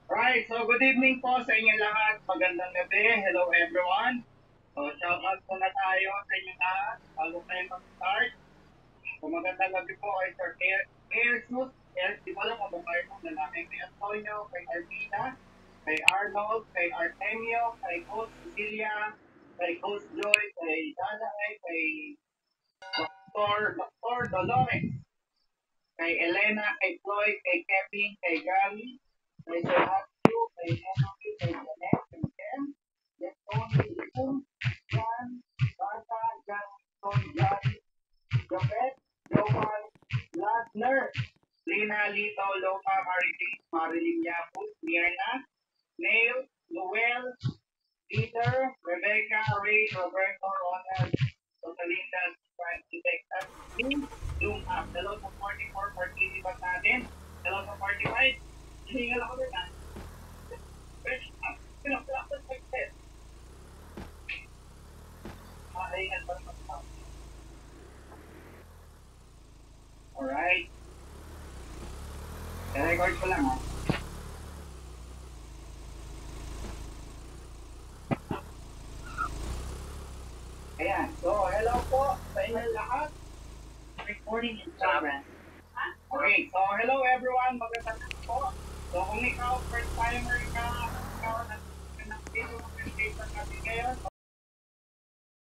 Right, so good evening po sa inyo lahat. Magandang gabi. Hello everyone. So shout out muna tayo sa inyo lahat bago tayo mag-start. So magandang gabi po kay Sir Jesus. Di ko alam kung kayo ng lalaki. Kay Antonio, kay Arvina, kay Arnold, kay Artemio, kay Coach Cecilia, kay Coach Joy, kay Danay, kay Dr. Dolores, kay Elena, kay Floyd, kay Kevin, kay Gary, kay Sir Matthew, kay Henry, kay Janet, kay Jen, kay Tony, Ipon, Jan, Bata, Jackson, Johnny, Jopet, Johan, Ladner, Lina, Lito, Loma, Marilyn Yaput, Mirna, Neil, Noel, Peter, Rebecca, Ray, Roberto, Ronald, Rosalinda, Francis, Texas, Zoom up. Hello sa 44 participants natin. Hello sa 45. Hihingal ako din ah. Pinapalak sa success. Makahingal pa naman ako. Alright. I-record ko lang ah. Ayan. So, hello po sa inyo lahat. Recording in progress. Okay, so hello everyone. Magandang gabi po. So, kung ikaw, first timer ka, ikaw na video presentation natin ngayon, so